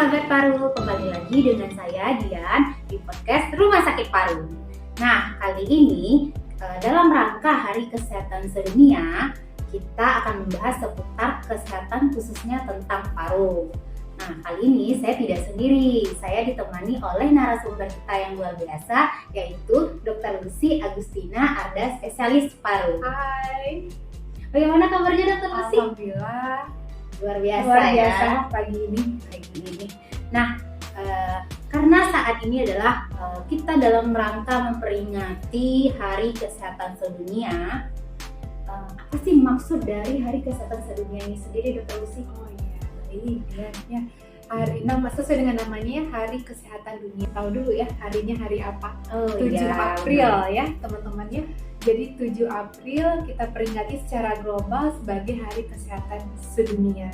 sahabat paru, kembali lagi dengan saya Dian di podcast Rumah Sakit Paru. Nah, kali ini dalam rangka Hari Kesehatan Sedunia, kita akan membahas seputar kesehatan khususnya tentang paru. Nah, kali ini saya tidak sendiri, saya ditemani oleh narasumber kita yang luar biasa, yaitu Dr. Lucy Agustina Arda, spesialis paru. Hai. Bagaimana kabarnya Dr. Lucy? Alhamdulillah. Luar biasa ya pagi ini. Nah, karena saat ini adalah kita dalam rangka memperingati Hari Kesehatan Sedunia, apa sih maksud dari Hari Kesehatan Sedunia ini sendiri, Dr. Lucy? Oh iya, baik ya. Sesuai dengan namanya Hari Kesehatan Dunia. Tahu dulu ya harinya hari apa? 7 April ya teman-temannya. Jadi 7 April kita peringati secara global sebagai Hari Kesehatan Sedunia.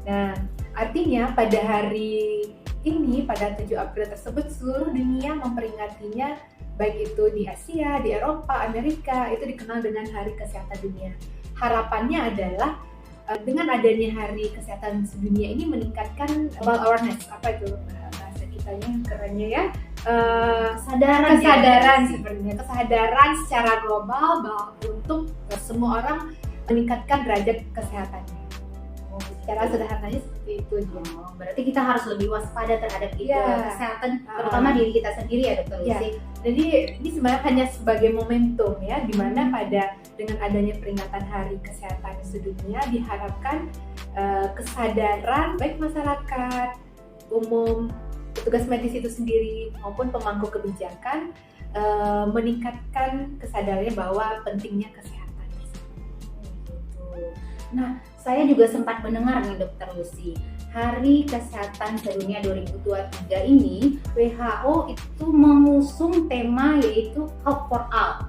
Nah, artinya pada hari ini, pada 7 April tersebut, seluruh dunia memperingatinya, baik itu di Asia, di Eropa, Amerika, itu dikenal dengan Hari Kesehatan Dunia. Harapannya adalah dengan adanya Hari Kesehatan Sedunia ini meningkatkan global awareness, apa itu bahasa kitanya kerennya ya, kesadaran secara global untuk semua orang meningkatkan derajat kesehatannya. Secara sederhananya seperti itu aja. Berarti kita harus lebih waspada terhadap kesehatan, terutama diri kita sendiri ya, Dr. Lucy. Jadi ini sebenarnya hanya sebagai momentum ya, di mana dengan adanya peringatan Hari Kesehatan Sedunia diharapkan kesadaran baik masyarakat umum, petugas medis itu sendiri maupun pemangku kebijakan meningkatkan kesadarannya bahwa pentingnya kesehatan. Nah, saya juga sempat mendengar nih Dr. Lucy, Hari Kesehatan Sedunia 2023 ini WHO itu mengusung tema yaitu Health for All.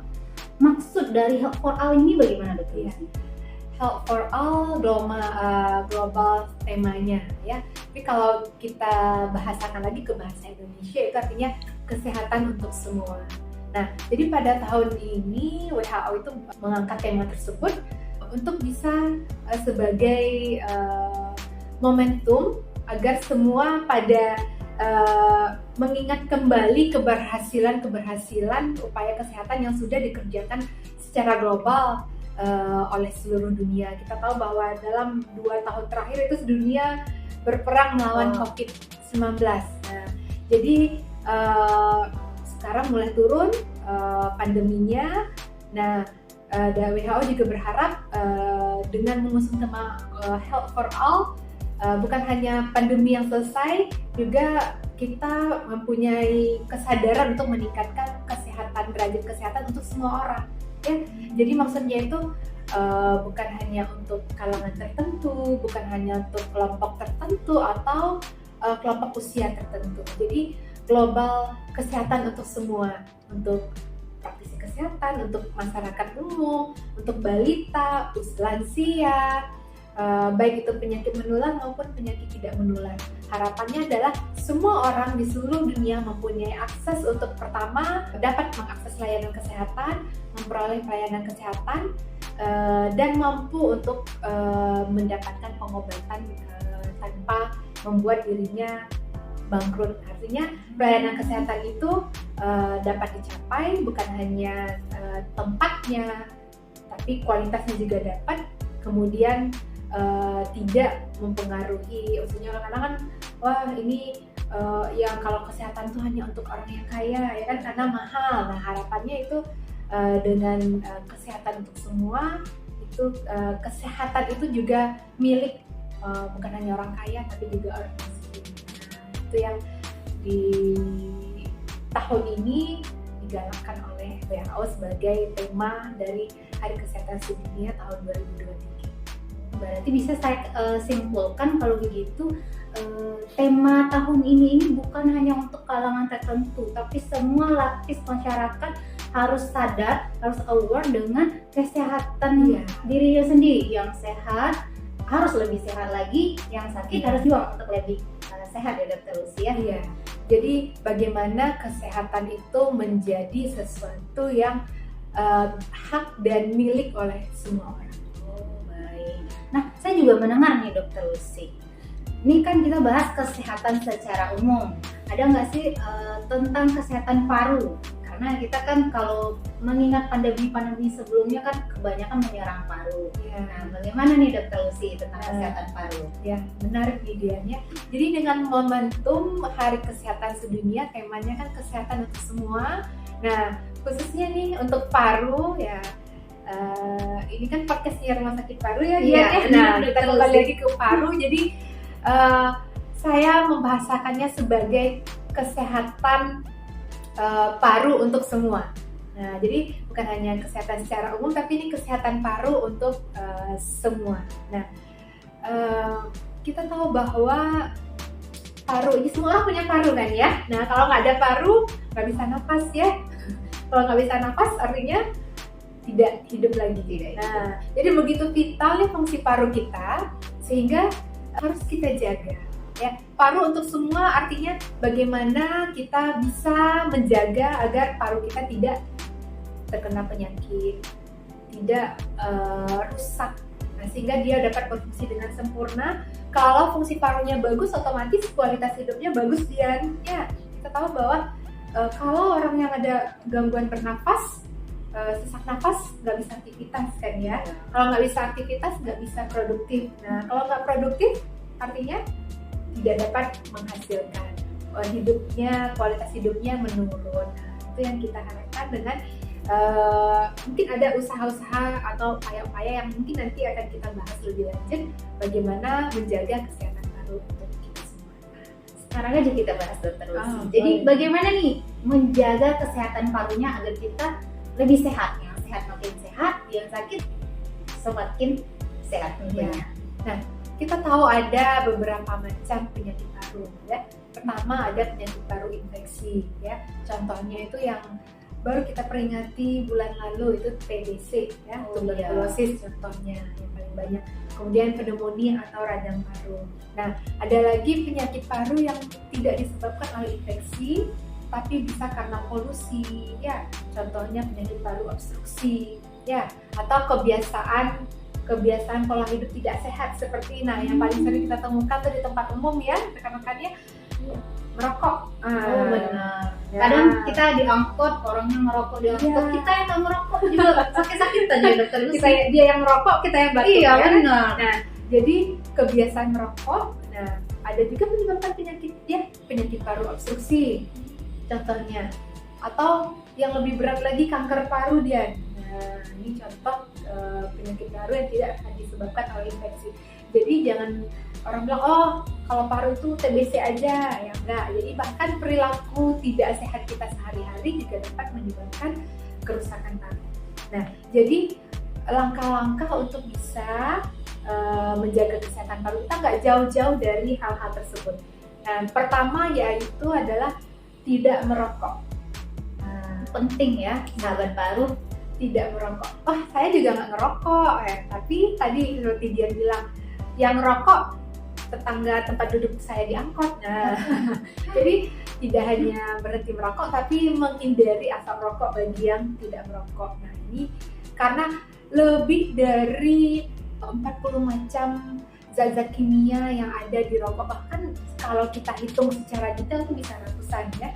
Maksud dari Health for All ini bagaimana, Dr. Lucy? Health for All global temanya ya. Tapi kalau kita bahasakan lagi ke bahasa Indonesia, itu artinya kesehatan untuk semua. Nah, jadi pada tahun ini WHO itu mengangkat tema tersebut untuk bisa sebagai momentum agar semua pada mengingat kembali keberhasilan upaya kesehatan yang sudah dikerjakan secara global oleh seluruh dunia. Kita tahu bahwa dalam 2 tahun terakhir itu dunia berperang melawan COVID-19. Nah, jadi sekarang mulai turun pandeminya. Nah, WHO juga berharap dengan mengusung tema Health for All, bukan hanya pandemi yang selesai, juga kita mempunyai kesadaran untuk meningkatkan derajat kesehatan untuk semua orang. Ya, jadi maksudnya itu bukan hanya untuk kalangan tertentu, bukan hanya untuk kelompok tertentu atau kelompok usia tertentu. Jadi global kesehatan untuk semua, untuk praktisi kesehatan, untuk masyarakat umum, untuk balita, lansia, baik itu penyakit menular maupun penyakit tidak menular. Harapannya adalah semua orang di seluruh dunia mempunyai akses untuk pertama dapat mengakses layanan kesehatan, memperoleh pelayanan kesehatan, dan mampu untuk mendapatkan pengobatan tanpa membuat dirinya bangkrut. Artinya pelayanan kesehatan itu dapat dicapai bukan hanya tempatnya, tapi kualitasnya juga dapat, kemudian tidak mempengaruhi. Maksudnya kadang-kadang kan, wah ini ya kalau kesehatan itu hanya untuk orang yang kaya ya kan, karena mahal. Nah, harapannya itu dengan kesehatan untuk semua itu, kesehatan itu juga milik bukan hanya orang kaya tapi juga orang miskin. Itu yang di tahun ini digalakkan oleh WHO sebagai tema dari Hari Kesehatan Sedunia tahun 2023. Berarti bisa saya simpulkan kalau begitu, tema tahun ini bukan hanya untuk kalangan tertentu, tapi semua lapis masyarakat harus sadar, harus aware dengan kesehatan dirinya sendiri. Yang sehat harus lebih sehat lagi, yang sakit harus juga untuk lebih sehat ya, Dr. Lucy ya. Iya. Jadi bagaimana kesehatan itu menjadi sesuatu yang hak dan milik oleh semua orang. Oh, baik. Nah, saya juga mendengar nih Dr. Lucy, Ini kan kita bahas kesehatan secara umum. Ada nggak sih tentang kesehatan paru? Karena kita kan kalau mengingat pandemi sebelumnya kan kebanyakan menyerang paru. Ya. Nah, bagaimana nih Dokter Lucy tentang kesehatan paru? Ya, menarik nih Dian ya. Jadi dengan momentum Hari Kesehatan Sedunia, temanya kan kesehatan untuk semua. Nah, khususnya nih untuk paru ya. Ini kan podcastnya Rumah Sakit Paru ya, Dian ya. Nah, kita kembali lagi ke paru. Jadi saya membahasakannya sebagai kesehatan paru untuk semua. Nah, jadi bukan hanya kesehatan secara umum, tapi ini kesehatan paru untuk semua. Nah, kita tahu bahwa paru ini semua orang punya paru kan ya. Nah, kalau nggak ada paru nggak bisa nafas ya. Kalau nggak bisa nafas artinya tidak hidup lagi. Nah, jadi begitu vital nih fungsi paru kita sehingga harus kita jaga. Ya, paru untuk semua artinya bagaimana kita bisa menjaga agar paru kita tidak terkena penyakit, tidak rusak. Nah, sehingga dia dapat berfungsi dengan sempurna. Kalau fungsi parunya bagus, otomatis kualitas hidupnya bagus, Dian. Ya, kita tahu bahwa kalau orang yang ada gangguan bernafas, sesak nafas, nggak bisa aktivitas kan ya. Kalau nggak bisa aktivitas, nggak bisa produktif. Nah, kalau nggak produktif, artinya tidak dapat menghasilkan. Kualitas hidupnya menurun. Nah, itu yang kita harapkan dengan mungkin ada usaha-usaha atau upaya-upaya yang mungkin nanti akan kita bahas lebih lanjut bagaimana menjaga kesehatan paru untuk kita semua. Sekarang aja kita bahas Dokter Lucy. Jadi boleh. bagaimana nih menjaga kesehatan parunya agar kita lebih sehat? Yang sehat makin sehat, yang sakit semakin sehat tentunya. Nah, kita tahu ada beberapa macam penyakit paru ya. Pertama ada penyakit paru infeksi ya. Contohnya itu yang baru kita peringati bulan lalu itu TBC ya, tuberkulosis contohnya yang paling banyak. Kemudian pneumonia atau radang paru. Nah, ada lagi penyakit paru yang tidak disebabkan oleh infeksi tapi bisa karena polusi ya. Contohnya penyakit paru obstruksi ya, atau kebiasaan pola hidup tidak sehat seperti yang paling sering kita temukan tuh di tempat umum ya, rekan-rekannya merokok. Benar. Ya. Kadang kita di angkot, orangnya ngerokok di angkot, kita yang nggak merokok juga sakit-sakitan ya Dokter Lucy. Dia yang merokok, kita yang batuk. Iya, ya. benar. Nah, jadi kebiasaan merokok. Nah, ada juga menyebabkan penyakit paru obstruksi contohnya, atau yang lebih berat lagi kanker paru dia. Nah, ini contoh penyakit paru yang tidak akan disebabkan oleh infeksi. Jadi jangan orang bilang, oh kalau paru itu TBC aja, ya enggak. Jadi bahkan perilaku tidak sehat kita sehari-hari juga dapat menyebabkan kerusakan paru. Nah, jadi langkah-langkah untuk bisa menjaga kesehatan paru kita nggak jauh-jauh dari hal-hal tersebut. Nah, pertama yaitu adalah tidak merokok. Penting ya, sahabat paru. Tidak merokok. Oh, saya juga nggak ngerokok, tapi tadi seperti dia bilang, yang rokok tetangga tempat duduk saya di angkot. Nah, jadi tidak hanya berhenti merokok, tapi menghindari asap rokok bagi yang tidak merokok. Nah, ini karena lebih dari 40 macam zat-zat kimia yang ada di rokok. Bahkan kalau kita hitung secara detail itu bisa ratusan ya.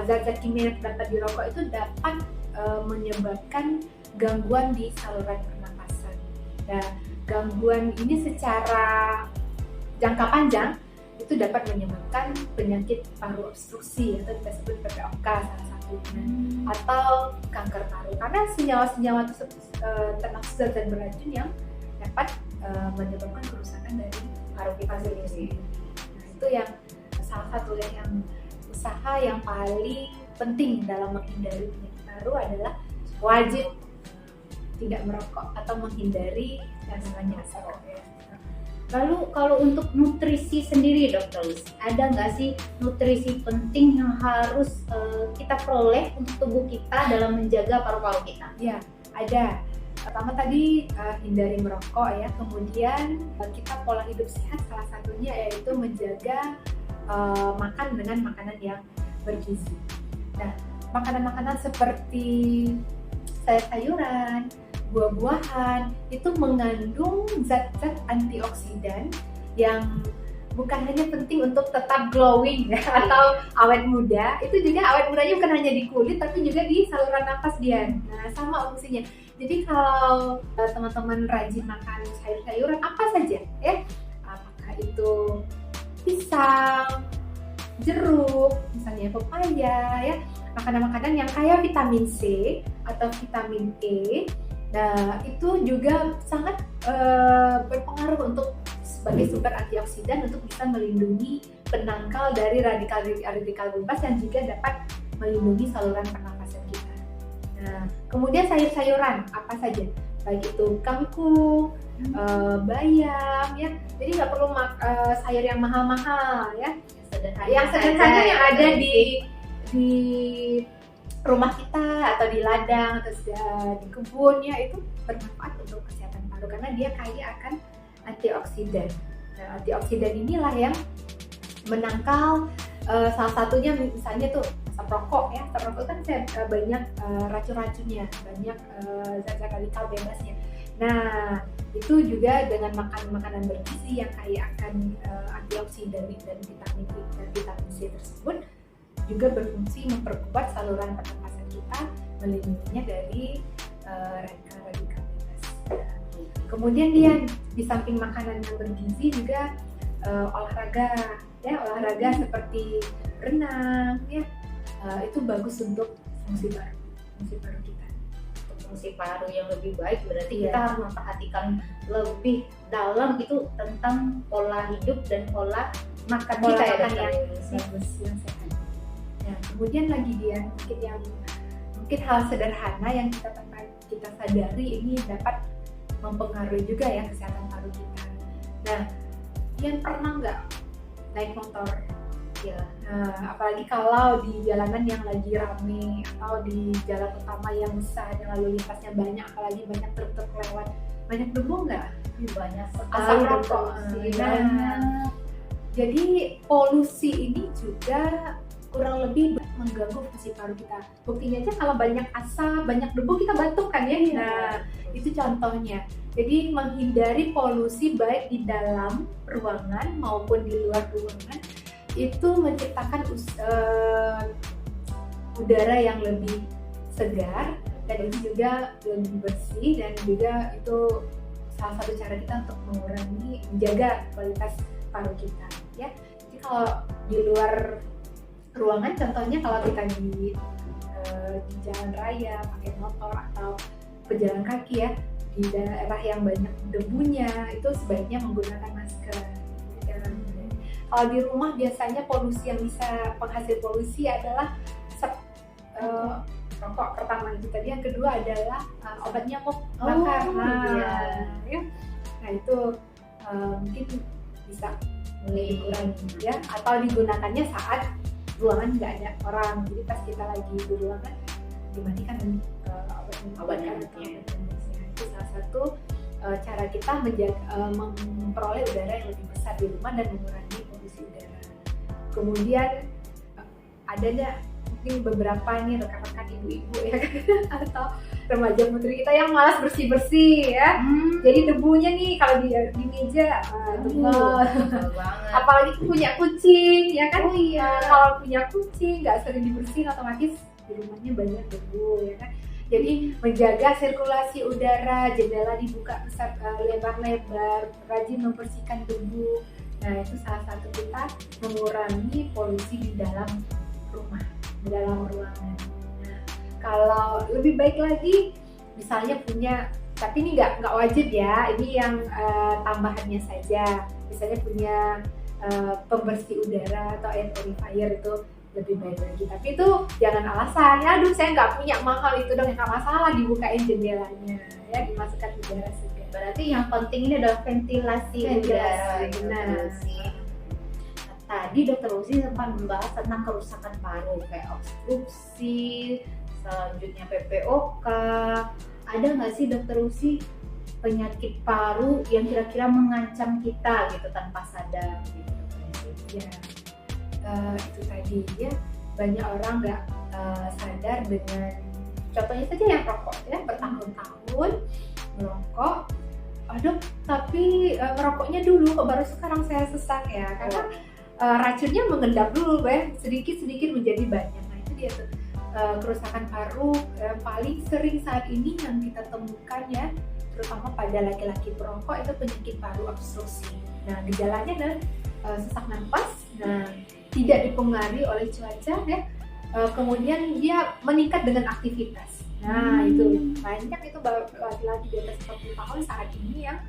Zat-zat kimia yang terdapat di rokok itu dapat menyebabkan gangguan di saluran pernapasan. Nah, gangguan ini secara jangka panjang itu dapat menyebabkan penyakit paru obstruksi atau kita sebut PPOK salah satunya, atau kanker paru karena senyawa-senyawa tersebut termasuk zat-zat beracun yang dapat menyebabkan kerusakan dari paru kita sendiri. Nah, itu yang salah satu yang usaha yang paling penting dalam menghindari penyakit paru adalah wajib tidak merokok atau menghindari yang namanya asap rokok. Lalu kalau untuk nutrisi sendiri Dokter Lucy, ada nggak sih nutrisi penting yang harus kita peroleh untuk tubuh kita dalam menjaga paru-paru kita? Ya, ada. Pertama tadi hindari merokok ya, kemudian kita pola hidup sehat salah satunya yaitu menjaga makan dengan makanan yang bergizi. Nah, makanan-makanan seperti sayur-sayuran, buah-buahan itu mengandung zat-zat antioksidan yang bukan hanya penting untuk tetap glowing ya, atau awet muda, itu juga awet mudanya bukan hanya di kulit tapi juga di saluran nafas dia. Nah, sama fungsinya. Jadi kalau teman-teman rajin makan sayur-sayuran apa saja ya, apakah itu pisang, jeruk, misalnya pepaya ya, makanan-makanan yang kaya vitamin C atau vitamin E. Nah, itu juga sangat berpengaruh untuk sebagai sumber antioksidan untuk bisa melindungi penangkal dari radikal bebas yang juga dapat melindungi saluran pernapasan kita. Nah, kemudian sayur-sayuran apa saja, baik itu kangkung, bayam ya. Jadi nggak perlu sayur yang mahal-mahal ya. Yang sederhana yang ada di rumah kita atau di ladang atau di kebun ya, itu bermanfaat untuk kesehatan paru karena dia kaya akan antioksidan. Nah, antioksidan inilah yang menangkal salah satunya misalnya tuh asap rokok ya. Asap rokok kan banyak racun-racunnya, banyak zat-zat radikal bebasnya. Nah, itu juga dengan makan makanan bergizi yang kaya akan antioksidan dan vitamin E dan vitamin C tersebut juga berfungsi memperkuat saluran pernapasan kita, melindunginya dari radikal bebas. Kemudian dia di samping makanan yang bergizi juga olahraga ya, olahraga seperti berenang ya, itu bagus untuk fungsi paru kita. Fungsi paru yang lebih baik berarti kita harus memperhatikan lebih dalam itu tentang pola hidup dan pola makan kita ya, yang bagus, yang sehat. Nah, kemudian lagi dia mungkin hal sederhana yang kita sadari ini dapat mempengaruhi juga ya kesehatan paru kita. Nah, yang pernah nggak naik motor? Ya, apalagi kalau di jalanan yang lagi rame atau di jalan utama yang besar yang lalu lintasnya banyak, apalagi banyak truk-truk lewat, banyak debu nggak? Banyak Asap rokok. Nah, jadi polusi ini juga kurang lebih mengganggu fungsi paru kita. Buktinya aja kalau banyak asap, banyak debu kita batuk kan ya. Nah, itu contohnya. Jadi menghindari polusi baik di dalam ruangan maupun di luar ruangan itu menciptakan udara yang lebih segar dan itu juga lebih bersih, dan juga itu salah satu cara kita untuk menjaga kualitas paru kita ya. Jadi kalau di luar ruangan, contohnya kalau kita di jalan raya pakai motor atau pejalan kaki ya, di daerah yang banyak debunya itu sebaiknya menggunakan masker. Kalau di rumah biasanya polusi yang bisa penghasil polusi adalah rokok pertama itu tadi, yang kedua adalah obat nyamuk bakar. Nah itu mungkin bisa dikurangi ya, atau digunakannya saat ruangan nggak ada orang. Jadi pas kita lagi di ruangan dimatikan obat nyamuknya. Itu salah satu cara kita memperoleh udara yang lebih besar di rumah dan mengurangi polusi udara. Kemudian ada mungkin beberapa nih rekan-rekan ibu-ibu ya atau remaja putri kita yang malas bersih-bersih ya. Jadi debunya nih kalau di meja tebal banget. Apalagi punya kucing ya kan. Kalau punya kucing nggak sering dibersihin, otomatis di rumahnya banyak debu ya kan. Jadi menjaga sirkulasi udara, jendela dibuka lebar-lebar, rajin membersihkan debu. Nah, itu salah satu kita mengurangi polusi di dalam rumah, di dalam ruangan. Nah, kalau lebih baik lagi, misalnya punya, tapi ini nggak wajib ya, ini yang tambahannya saja. Misalnya punya pembersih udara atau air purifier, itu lebih baik lagi. Tapi itu jangan alasan, ya aduh saya nggak punya, mahal itu dong, nggak masalah, dibukain jendelanya ya, dimasukkan udara segar. Berarti yang penting ini adalah ventilasi udara. Benar. Tadi Dokter Lucy sempat membahas tentang kerusakan paru kayak obstruksi, selanjutnya PPOK. Ada nggak sih Dokter Lucy penyakit paru yang kira-kira mengancam kita gitu tanpa sadar gitu? Ya. Itu tadi ya, banyak orang nggak sadar dengan contohnya saja yang rokok ya, bertahun-tahun merokok, Dok, tapi merokoknya dulu kok baru sekarang saya sesak ya, karena racunnya mengendap dulu sedikit-sedikit menjadi banyak. Nah itu dia tuh kerusakan paru paling sering saat ini yang kita temukan ya, terutama pada laki-laki perokok itu penyakit paru obstruksi. Nah gejalanya adalah sesak napas, nah tidak dipengaruhi oleh cuaca ya, kemudian dia meningkat dengan aktivitas. Nah itu banyak itu laki-laki di atas 40 tahun saat ini yang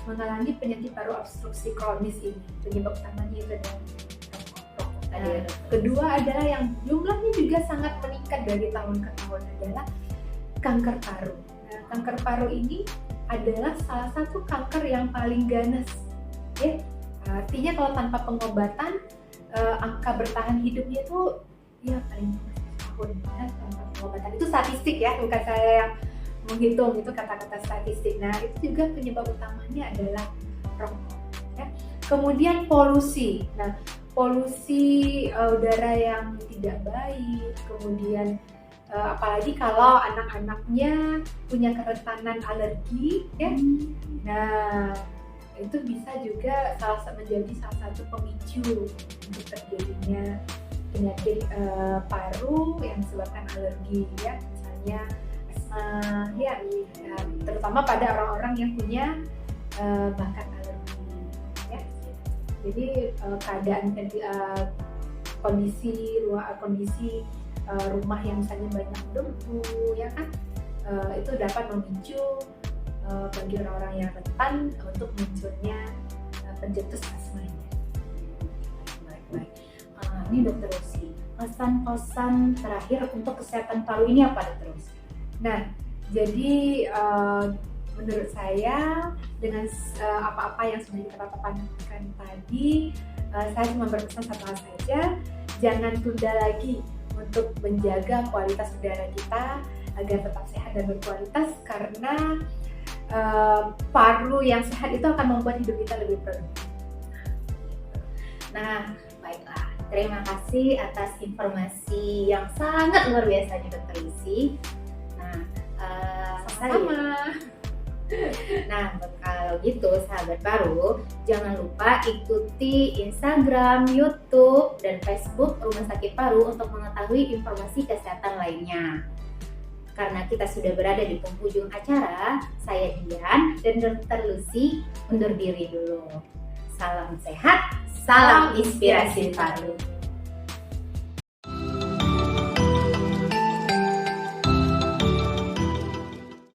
mengalami penyakit paru obstruksi kronis ini. Penyebab utamanya itu adalah rokok. Nah, kedua adalah yang jumlahnya juga sangat meningkat dari tahun ke tahun adalah kanker paru. Nah, kanker paru ini adalah salah satu kanker yang paling ganas. Ya, artinya kalau tanpa pengobatan angka bertahan hidupnya itu ya paling tahun ya, tanpa pengobatan. Itu statistik ya, bukan saya yang menghitung, itu kata-kata statistik. Nah itu juga penyebab utamanya adalah rokok ya. Kemudian polusi. Nah polusi udara yang tidak baik, kemudian apalagi kalau anak-anaknya punya kerentanan alergi ya. Nah itu bisa juga menjadi salah satu pemicu untuk terjadinya penyakit paru yang disebabkan alergi ya, misalnya ya, terutama pada orang-orang yang punya bakat alergi ya. Jadi keadaan kondisi rumah yang misalnya banyak debu ya kan, itu dapat memicu bagi orang-orang yang rentan untuk munculnya pencetus asmanya. Baik. Ini Dokter Lucy, pesan-pesan terakhir untuk kesehatan paru ini apa Dokter Lucy? Nah, jadi menurut saya dengan apa-apa yang sudah kita paparkan tadi, saya cuma berpesan satu hal saja, jangan tunda lagi untuk menjaga kualitas udara kita agar tetap sehat dan berkualitas, karena paru yang sehat itu akan membuat hidup kita lebih produktif. Nah, baiklah. Terima kasih atas informasi yang sangat luar biasa Dokter Lucy. Sama. Nah, kalau gitu sahabat paru, jangan lupa ikuti Instagram, YouTube, dan Facebook Rumah Sakit Paru untuk mengetahui informasi kesehatan lainnya. Karena kita sudah berada di penghujung acara, saya Dian dan Dokter Lucy undur diri dulu. Salam sehat, salam inspirasi paru.